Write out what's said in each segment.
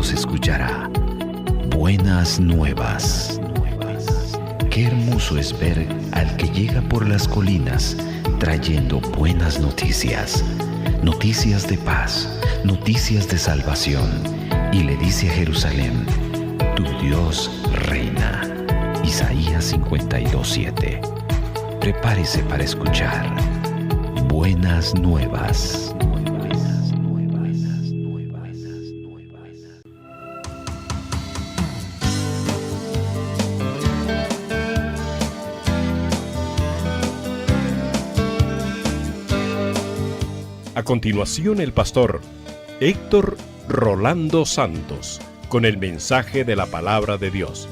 se escuchará buenas nuevas. Qué hermoso es ver al que llega por las colinas trayendo buenas noticias, noticias de paz, noticias de salvación, y le dice a Jerusalén: tu Dios reina. Isaías 52:7. Prepárese para escuchar buenas nuevas. A continuación, el pastor Héctor Rolando Santos con el mensaje de la palabra de Dios.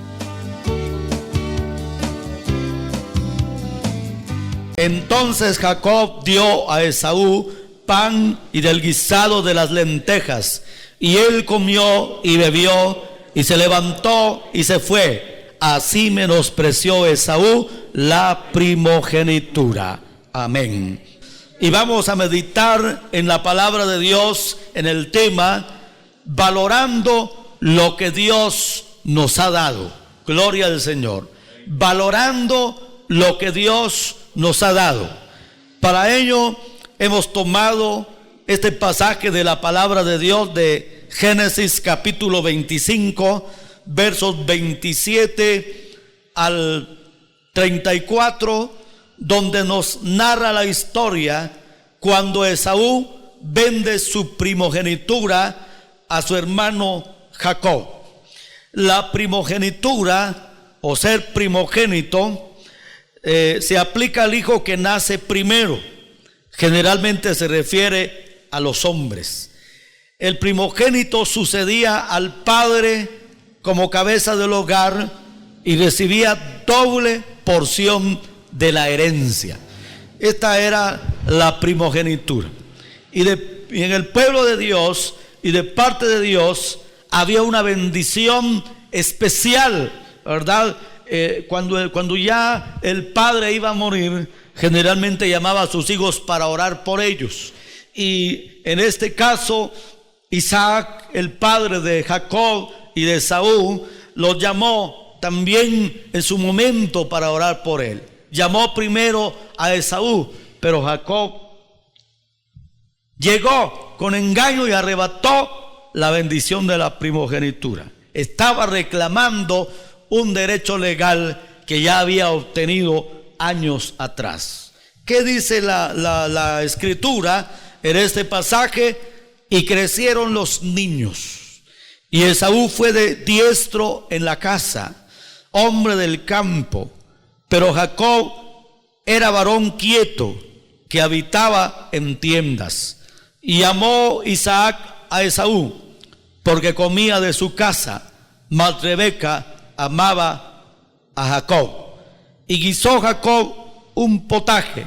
Entonces Jacob dio a Esaú pan y del guisado de las lentejas, y él comió y bebió, y se levantó y se fue. Así menospreció Esaú la primogenitura. Amén. Y vamos a meditar en la palabra de Dios en el tema valorando lo que Dios nos ha dado. Gloria al Señor. Valorando lo que Dios nos ha dado. Para ello hemos tomado este pasaje de la palabra de Dios de Génesis capítulo 25, versos 27 al 34, donde nos narra la historia cuando Esaú vende su primogenitura a su hermano Jacob. La primogenitura, o ser primogénito, se aplica al hijo que nace primero. Generalmente se refiere a los hombres. El primogénito sucedía al padre como cabeza del hogar y recibía doble porción de la herencia. Esta era la primogenitura. Y en el pueblo de Dios y de parte de Dios había una bendición especial, ¿verdad? Cuando ya el padre iba a morir, generalmente llamaba a sus hijos para orar por ellos. Y en este caso, Isaac, el padre de Jacob y de Esaú, los llamó también en su momento para orar por él. Llamó primero a Esaú, pero Jacob llegó con engaño y arrebató la bendición de la primogenitura. Estaba reclamando un derecho legal que ya había obtenido años atrás. ¿Qué dice la escritura en este pasaje? Y crecieron los niños, y Esaú fue de diestro en la casa, hombre del campo. Pero Jacob era varón quieto, que habitaba en tiendas. Y amó Isaac a Esaú, porque comía de su casa, mas Rebeca amaba a Jacob. Y guisó Jacob un potaje,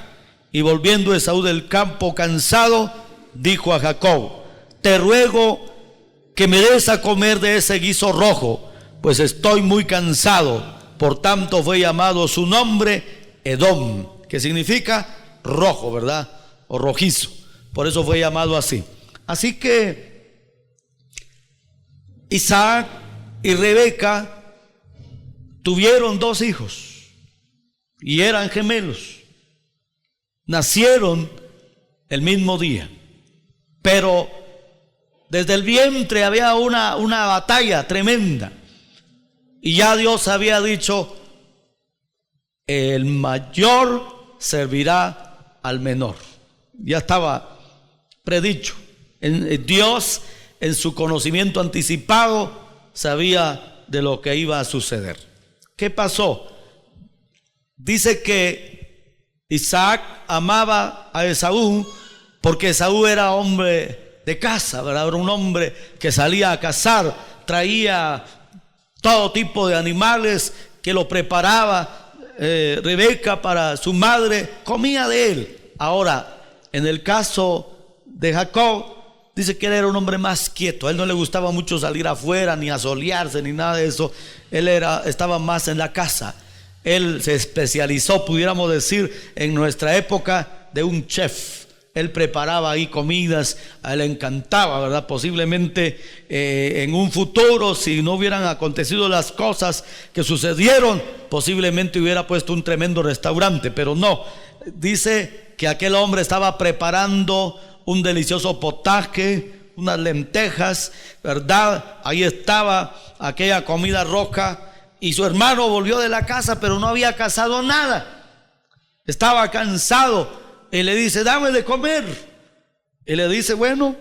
y volviendo Esaú del campo cansado, dijo a Jacob: te ruego que me des a comer de ese guiso rojo, pues estoy muy cansado. Por tanto fue llamado su nombre Edom, que significa rojo, ¿verdad? O rojizo. Por eso fue llamado así. Así que Isaac y Rebeca tuvieron dos hijos y eran gemelos. Nacieron el mismo día, pero desde el vientre había una batalla tremenda. Y ya Dios había dicho: el mayor servirá al menor. Ya estaba predicho. Dios, en su conocimiento anticipado, sabía de lo que iba a suceder. ¿Qué pasó? Dice que Isaac amaba a Esaú porque Esaú era hombre de casa, ¿verdad? Era un hombre que salía a cazar, traía todo tipo de animales que lo preparaba Rebeca para su madre, comía de él. Ahora, en el caso de Jacob, dice que él era un hombre más quieto. A él no le gustaba mucho salir afuera, ni asolearse, ni nada de eso. Él estaba más en la casa. Él se especializó, pudiéramos decir, en nuestra época, de un chef. él preparaba ahí comidas, a él le encantaba, ¿verdad? Posiblemente en un futuro, si no hubieran acontecido las cosas que sucedieron, posiblemente hubiera puesto un tremendo restaurante, pero no. Dice que aquel hombre estaba preparando un delicioso potaje, unas lentejas, ¿verdad? Ahí estaba aquella comida roja, y su hermano volvió de la casa, pero no había cazado nada. Estaba cansado y le dice: dame de comer. Y le dice: bueno.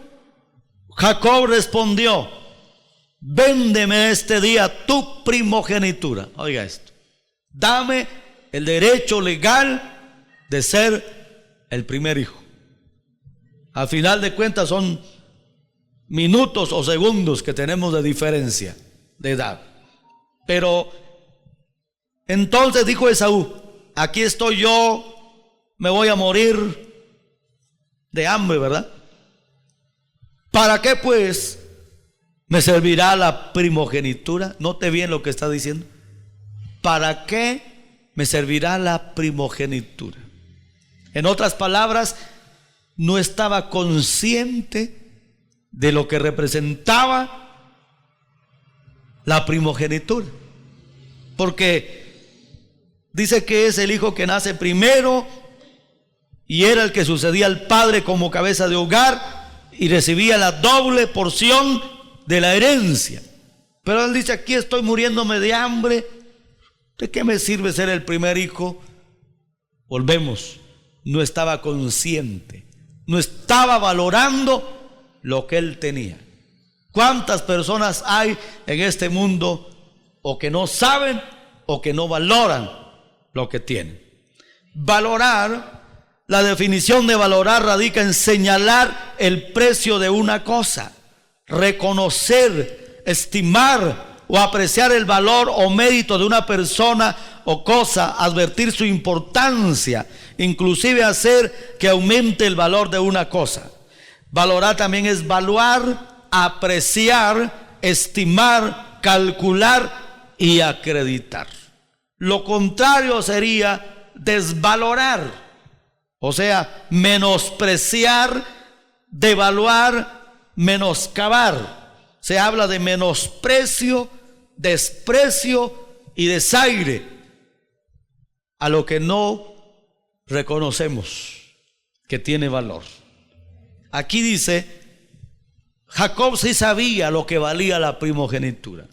Jacob respondió: véndeme este día tu primogenitura. Oiga esto: dame el derecho legal de ser el primer hijo. Al final de cuentas son minutos o segundos que tenemos de diferencia de edad. Pero entonces dijo Esaú: aquí estoy yo, me voy a morir de hambre, ¿verdad? ¿Para qué pues me servirá la primogenitura? Note bien lo que está diciendo. ¿Para qué me servirá la primogenitura? En otras palabras, no estaba consciente de lo que representaba la primogenitura, porque dice que es el hijo que nace primero y era el que sucedía al padre como cabeza de hogar y recibía la doble porción de la herencia. Pero él dice: aquí estoy muriéndome de hambre, ¿de qué me sirve ser el primer hijo? Volvemos, no estaba consciente, no estaba valorando lo que él tenía. ¿Cuántas personas hay en este mundo o que no saben o que no valoran lo que tienen? Valorar, la definición de valorar radica en señalar el precio de una cosa, reconocer, estimar o apreciar el valor o mérito de una persona o cosa, advertir su importancia, inclusive hacer que aumente el valor de una cosa. Valorar también es valuar, apreciar, estimar, calcular y acreditar. Lo contrario sería desvalorar, o sea, menospreciar, devaluar, menoscabar. Se habla de menosprecio, desprecio y desaire a lo que no reconocemos que tiene valor. Aquí dice: Jacob sí sabía lo que valía la primogenitura,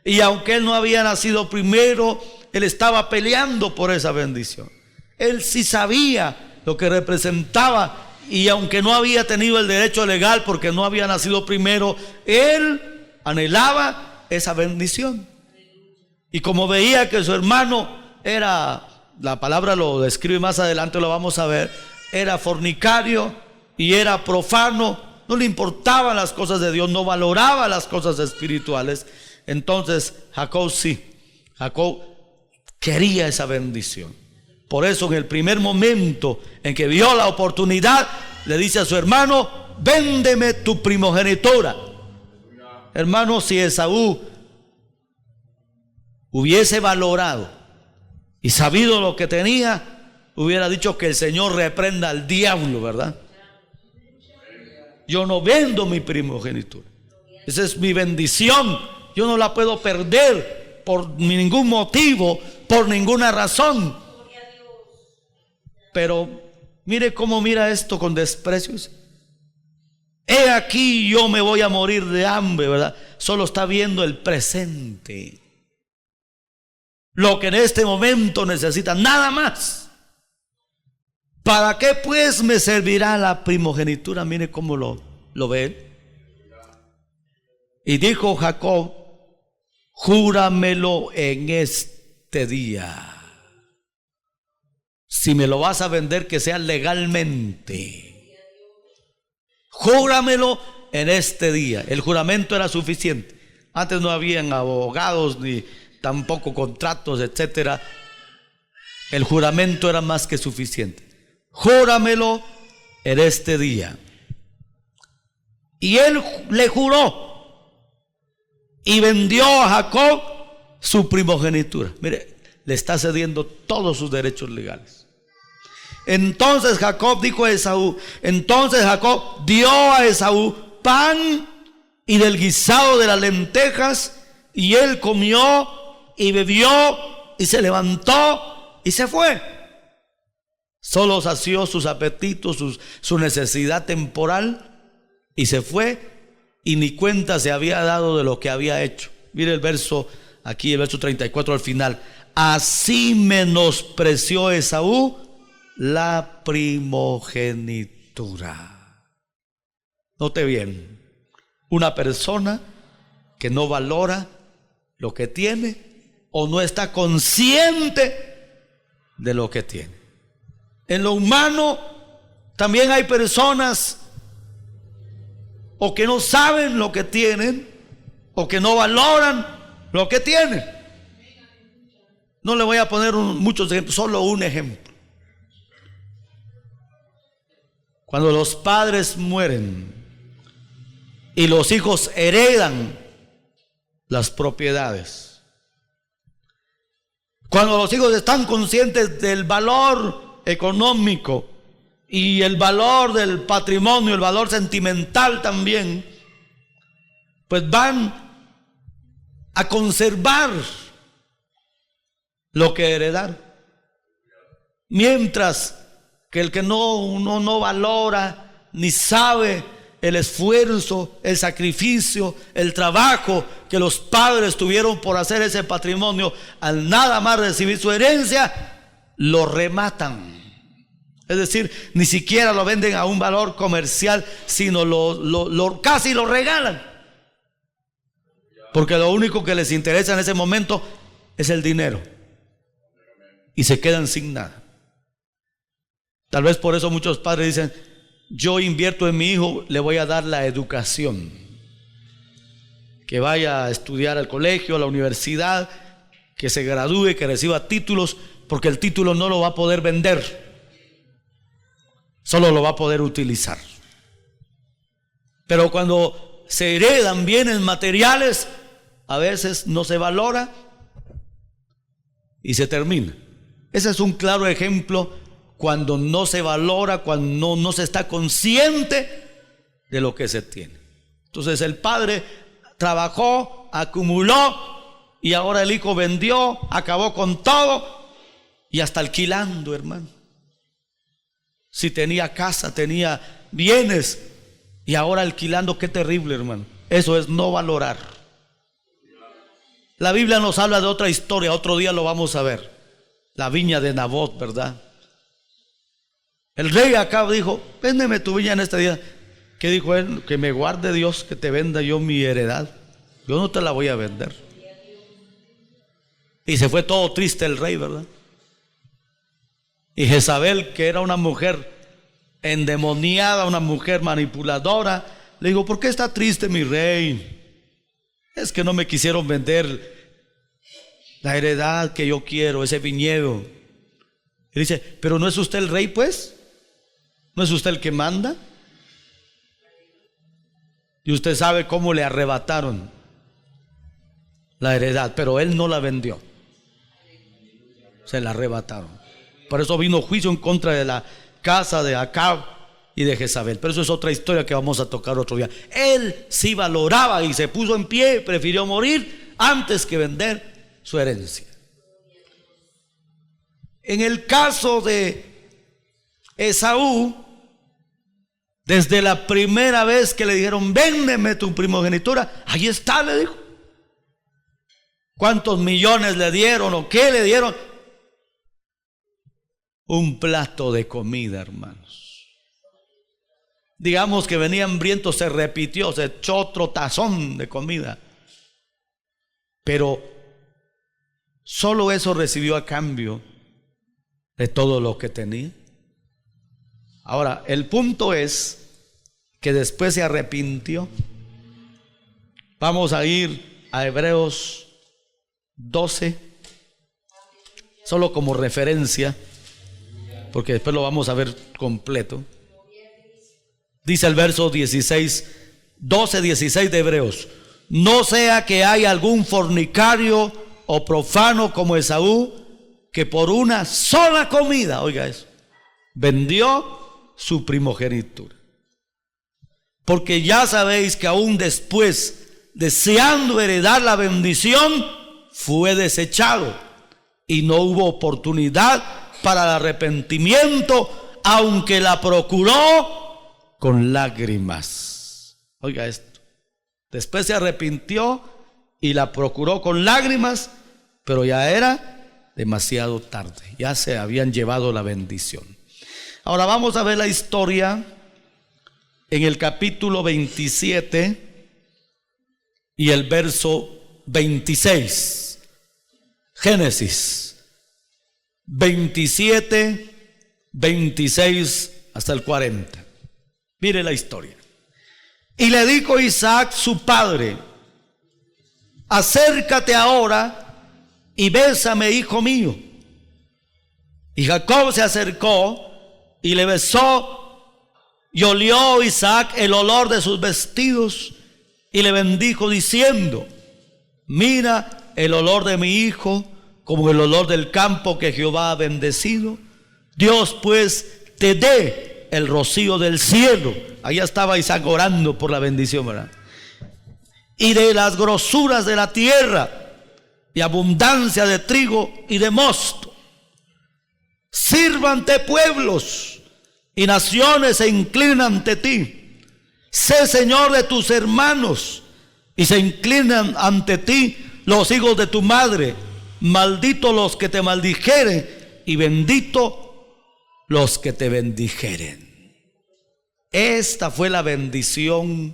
y aunque él no había nacido primero, él estaba peleando por esa bendición. Él sí sabía lo que representaba, y aunque no había tenido el derecho legal porque no había nacido primero, él anhelaba esa bendición. Y como veía que su hermano era, la palabra lo describe más adelante, lo vamos a ver, era fornicario y era profano, no le importaban las cosas de Dios, no valoraba las cosas espirituales. Entonces Jacob quería esa bendición. Por eso en el primer momento en que vio la oportunidad, le dice a su hermano: véndeme tu primogenitura. Hermano, si Esaú hubiese valorado y sabido lo que tenía, hubiera dicho: que el Señor reprenda al diablo, ¿verdad? Yo no vendo mi primogenitura, esa es mi bendición, yo no la puedo perder por ningún motivo, por ninguna razón. Pero mire cómo mira esto con desprecio. He aquí yo me voy a morir de hambre, ¿verdad? Solo está viendo el presente, lo que en este momento necesita, nada más. ¿Para qué pues me servirá la primogenitura? Mire cómo lo ve. Y dijo Jacob: júramelo en este día. Si me lo vas a vender, que sea legalmente. Júramelo en este día. El juramento era suficiente. Antes no habían abogados ni tampoco contratos, etcétera. El juramento era más que suficiente. Júramelo en este día. Y él le juró y vendió a Jacob su primogenitura. Mire, le está cediendo todos sus derechos legales. Entonces Jacob dijo a Esaú, entonces Jacob dio a Esaú pan y del guisado de las lentejas, y él comió y bebió y se levantó y se fue. Solo sació sus apetitos, su necesidad temporal, y se fue, y ni cuenta se había dado de lo que había hecho. Mire el verso aquí, el verso 34 al final. Así menospreció Esaú la primogenitura. Note bien, una persona que no valora lo que tiene o no está consciente de lo que tiene. En lo humano también hay personas o que no saben lo que tienen o que no valoran lo que tienen. No le voy a poner muchos ejemplos, solo un ejemplo. Cuando los padres mueren y los hijos heredan las propiedades, cuando los hijos están conscientes del valor económico y el valor del patrimonio, el valor sentimental también, pues van a conservar lo que heredar. Mientras que el que no valora ni sabe el esfuerzo, el sacrificio, el trabajo que los padres tuvieron por hacer ese patrimonio, al nada más recibir su herencia, lo rematan. Es decir, ni siquiera lo venden a un valor comercial, sino casi lo regalan. Porque lo único que les interesa en ese momento es el dinero. Y se quedan sin nada. Tal vez por eso muchos padres dicen: yo invierto en mi hijo, le voy a dar la educación, que vaya a estudiar al colegio, a la universidad, que se gradúe, que reciba títulos, porque el título no lo va a poder vender, solo lo va a poder utilizar. Pero cuando se heredan bienes materiales, a veces no se valora y se termina. Ese es un claro ejemplo cuando no se valora, cuando no se está consciente de lo que se tiene. Entonces el padre trabajó, acumuló, y ahora el hijo vendió, acabó con todo, y hasta alquilando, hermano. Si tenía casa, tenía bienes, y ahora alquilando. Qué terrible, hermano. Eso es no valorar. La Biblia nos habla de otra historia, otro día lo vamos a ver. La viña de Nabot, ¿verdad? El rey Acab dijo: véndeme tu viña en este día. ¿Qué dijo él? Que me guarde Dios, que te venda yo mi heredad. Yo no te la voy a vender. Y se fue todo triste el rey, ¿verdad? Y Jezabel, que era una mujer endemoniada, una mujer manipuladora, le dijo: ¿por qué está triste mi rey? Es que no me quisieron vender la heredad que yo quiero, ese viñedo. Y dice: ¿pero no es usted el rey, pues? ¿No es usted el que manda? Y usted sabe cómo le arrebataron la heredad, pero él no la vendió, se la arrebataron. Por eso vino juicio en contra de la casa de Acab y de Jezabel. Pero eso es otra historia que vamos a tocar otro día. Él sí valoraba y se puso en pie, prefirió morir antes que vender su herencia. En el caso de Esaú, desde la primera vez que le dijeron: véndeme tu primogenitura, ahí está, le dijo. ¿Cuántos millones le dieron o qué le dieron? Un plato de comida, hermanos. Digamos que venía hambriento, se repitió, se echó otro tazón de comida. Pero solo eso recibió a cambio de todo lo que tenía. Ahora, el punto es que después se arrepintió. Vamos a ir a Hebreos 12, solo como referencia, porque después lo vamos a ver completo. Dice el verso 16, 12:16 de Hebreos: no sea que haya algún fornicario o profano como Esaú, que por una sola comida, oiga eso, vendió su primogenitura. Porque ya sabéis que aún después, deseando heredar la bendición, fue desechado y no hubo oportunidad para el arrepentimiento, aunque la procuró con lágrimas. Oiga esto, después se arrepintió y la procuró con lágrimas, pero ya era demasiado tarde, ya se habían llevado la bendición. Ahora vamos a ver la historia en el capítulo 27 y el verso 26. Génesis 27, 26 hasta el 40. Mire la historia. Y le dijo Isaac su padre: acércate ahora y bésame, hijo mío. Y Jacob se acercó y le besó, y olió Isaac el olor de sus vestidos, y le bendijo diciendo: mira el olor de mi hijo, como el olor del campo que Jehová ha bendecido. Dios pues te dé el rocío del cielo. Allá estaba Isaac orando por la bendición, ¿verdad? Y de las grosuras de la tierra, y abundancia de trigo y de mosto. Sírvante pueblos y naciones se inclinan ante ti. Sé Señor de tus hermanos, y se inclinan ante ti los hijos de tu madre. Maldito los que te maldijeren, y bendito los que te bendijeren. Esta fue la bendición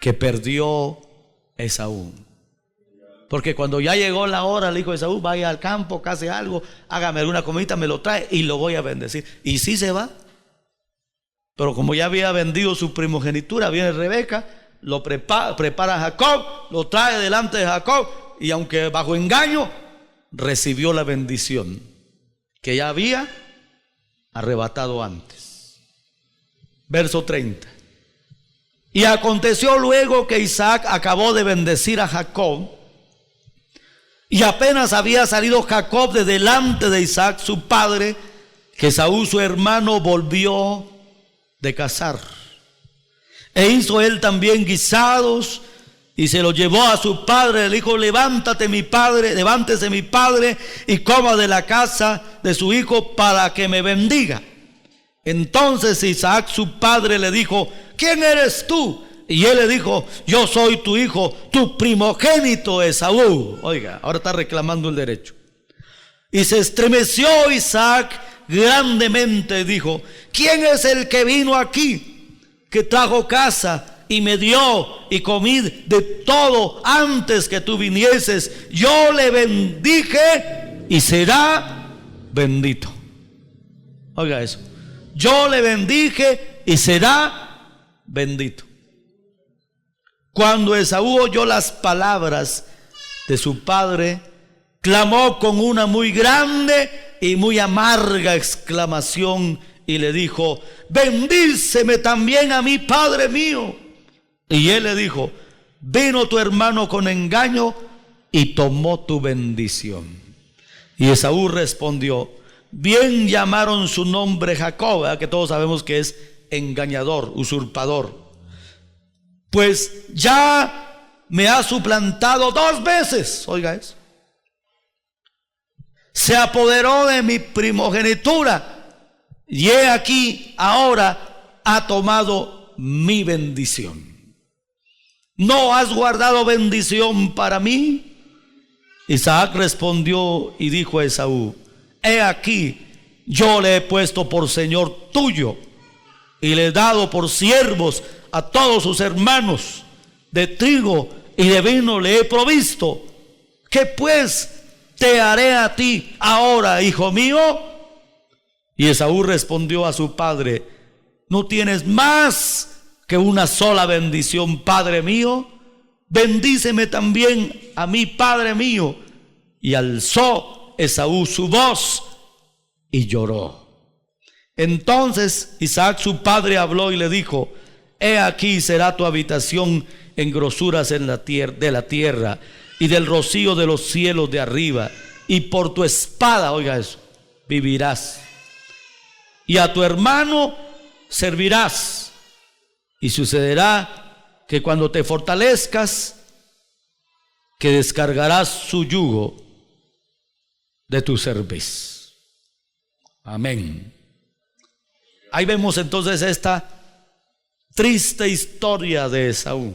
que perdió Esaú. Porque cuando ya llegó la hora, le dijo a Esaú: vaya al campo, case algo, hágame alguna comidita, me lo trae y lo voy a bendecir. Y sí se va. Pero como ya había vendido su primogenitura, viene Rebeca, lo prepara a Jacob, lo trae delante de Jacob, y aunque bajo engaño, recibió la bendición que ya había arrebatado antes. Verso 30. Y aconteció luego que Isaac acabó de bendecir a Jacob, y apenas había salido Jacob de delante de Isaac su padre, que Esaú su hermano volvió de cazar. E hizo él también guisados, y se los llevó a su padre. Le dijo: levántese mi padre, y coma de la casa de su hijo, para que me bendiga. Entonces Isaac su padre le dijo: ¿quién eres tú? Y él le dijo: yo soy tu hijo, tu primogénito Esaú. Oiga, ahora está reclamando el derecho. Y se estremeció Isaac grandemente y dijo: ¿quién es el que vino aquí, que trajo casa y me dio y comí de todo antes que tú vinieses? Yo le bendije y será bendito. Oiga eso. Yo le bendije y será bendito. Cuando Esaú oyó las palabras de su padre, clamó con una muy grande y muy amarga exclamación y le dijo: bendíceme también a mí, padre mío. Y él le dijo: vino tu hermano con engaño y tomó tu bendición. Y Esaú respondió: bien llamaron su nombre Jacob, ¿verdad? Que todos sabemos que es engañador, usurpador. Pues ya me ha suplantado 2 veces. Oiga eso. Se apoderó de mi primogenitura, y he aquí ahora ha tomado mi bendición. ¿No has guardado bendición para mí? Isaac respondió y dijo a Esaú: he aquí, yo le he puesto por señor tuyo, y le he dado por siervos a todos sus hermanos. De trigo y de vino le he provisto. ¿Qué pues te haré a ti ahora, hijo mío? Y Esaú respondió a su padre: ¿no tienes más que una sola bendición, padre mío? Bendíceme también a mí, padre mío. Y alzó Esaú su voz y lloró. Entonces Isaac su padre habló y le dijo: he aquí será tu habitación en grosuras de la tierra y del rocío de los cielos de arriba, y por tu espada, oiga eso, vivirás. y a tu hermano servirás. Y sucederá que cuando te fortalezcas, que descargarás su yugo de tu cerviz. Amén. Ahí vemos entonces esta triste historia de Esaú,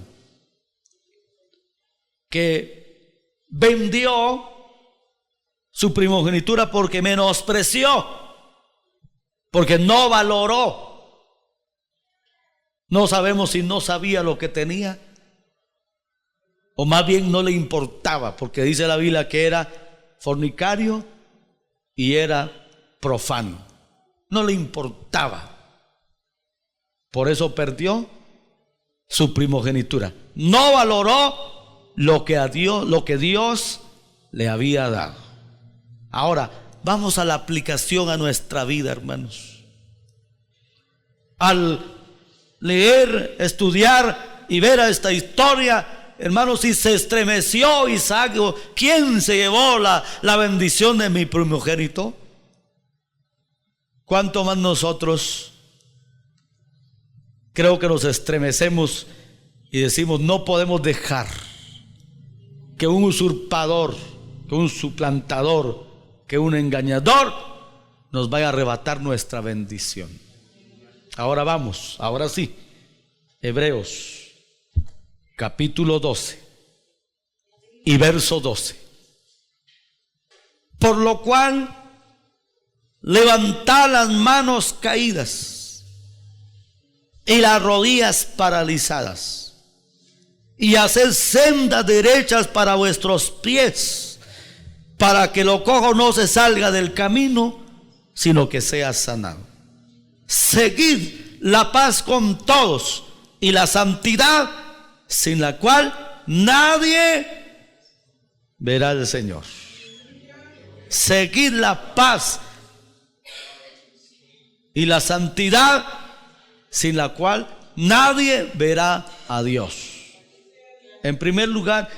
que vendió su primogenitura porque menospreció, porque no valoró. No sabemos si no sabía lo que tenía, o más bien no le importaba, porque dice la Biblia que era fornicario y era profano. No le importaba. Por eso perdió su primogenitura. No valoró lo que Dios le había dado. Ahora, vamos a la aplicación a nuestra vida, hermanos. Al leer, estudiar y ver a esta historia, hermanos, si se estremeció Isaac, ¿quién se llevó la bendición de mi primogénito? ¿Cuánto más nosotros creo que nos estremecemos y decimos, no podemos dejar que un usurpador, que un suplantador, que un engañador nos vaya a arrebatar nuestra bendición? Ahora vamos, ahora sí, Hebreos capítulo 12 y verso 12. Por lo cual, levantad las manos caídas y las rodillas paralizadas, y haced sendas derechas para vuestros pies, para que lo cojo no se salga del camino, sino que sea sanado. Seguid la paz con todos y la santidad, sin la cual nadie verá al Señor. Seguid la paz y la santidad, sin la cual nadie verá a Dios. En primer lugar,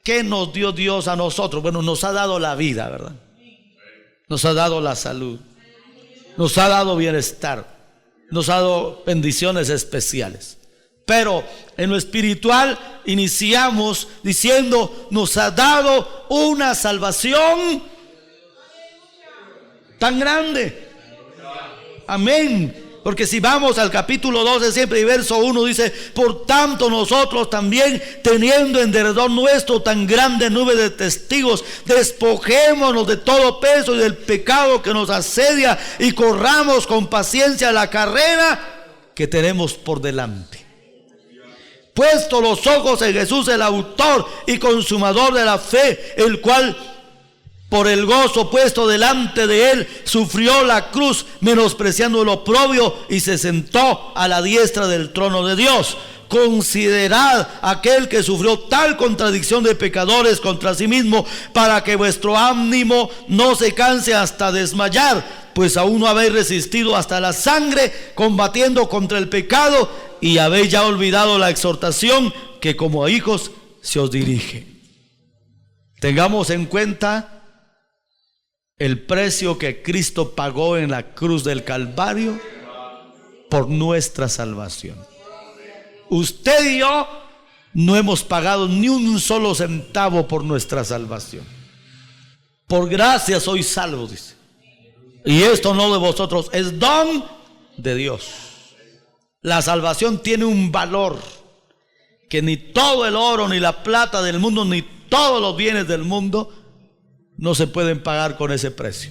¿qué nos dio Dios a nosotros? Bueno, nos ha dado la vida, ¿verdad? Nos ha dado la salud, nos ha dado bienestar, nos ha dado bendiciones especiales. Pero en lo espiritual iniciamos diciendo, nos ha dado una salvación tan grande. Amén. Porque si vamos al capítulo 12 siempre y verso 1 dice, por tanto nosotros también, teniendo en derredor nuestro tan grande nube de testigos, despojémonos de todo peso y del pecado que nos asedia, y corramos con paciencia la carrera que tenemos por delante. Puesto los ojos en Jesús, el autor y consumador de la fe, el cual por el gozo puesto delante de él sufrió la cruz, menospreciando el oprobio, y se sentó a la diestra del trono de Dios. Considerad aquel que sufrió tal contradicción de pecadores contra sí mismo, para que vuestro ánimo no se canse hasta desmayar, pues aún no habéis resistido hasta la sangre, combatiendo contra el pecado, y habéis ya olvidado la exhortación que como a hijos se os dirige. Tengamos en cuenta el precio que Cristo pagó en la cruz del Calvario por nuestra salvación. Usted y yo no hemos pagado ni un solo centavo por nuestra salvación. Por gracia soy salvo, dice. Y esto no de vosotros, es don de Dios. La salvación tiene un valor que ni todo el oro, ni la plata del mundo, ni todos los bienes del mundo no se pueden pagar con ese precio,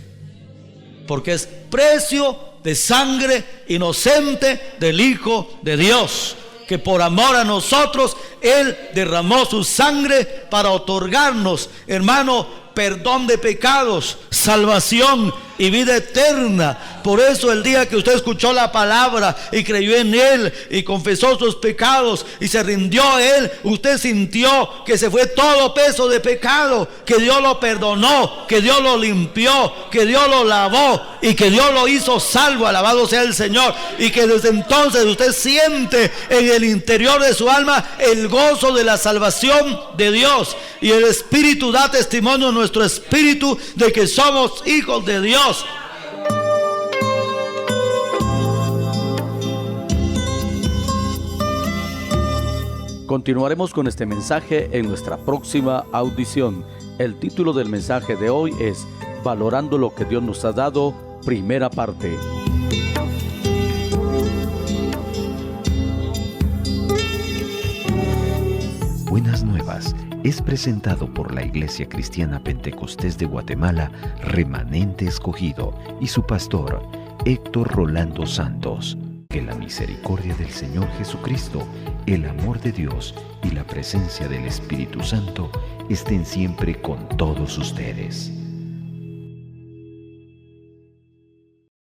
porque es precio de sangre inocente del Hijo de Dios, que por amor a nosotros Él derramó su sangre para otorgarnos, hermano, perdón de pecados, salvación y vida eterna. Por eso el día que usted escuchó la palabra y creyó en Él y confesó sus pecados y se rindió a Él, usted sintió que se fue todo peso de pecado, que Dios lo perdonó, que Dios lo limpió, que Dios lo lavó y que Dios lo hizo salvo. Alabado sea el Señor. Y que desde entonces usted siente en el interior de su alma el gozo de la salvación de Dios, y el Espíritu da testimonio en nuestro espíritu de que somos hijos de Dios. Continuaremos con este mensaje en nuestra próxima audición. El título del mensaje de hoy es Valorando lo que Dios nos ha dado, primera parte. Buenas Nuevas es presentado por la Iglesia Cristiana Pentecostés de Guatemala, Remanente Escogido, y su pastor, Héctor Rolando Santos. Que la misericordia del Señor Jesucristo, el amor de Dios y la presencia del Espíritu Santo estén siempre con todos ustedes.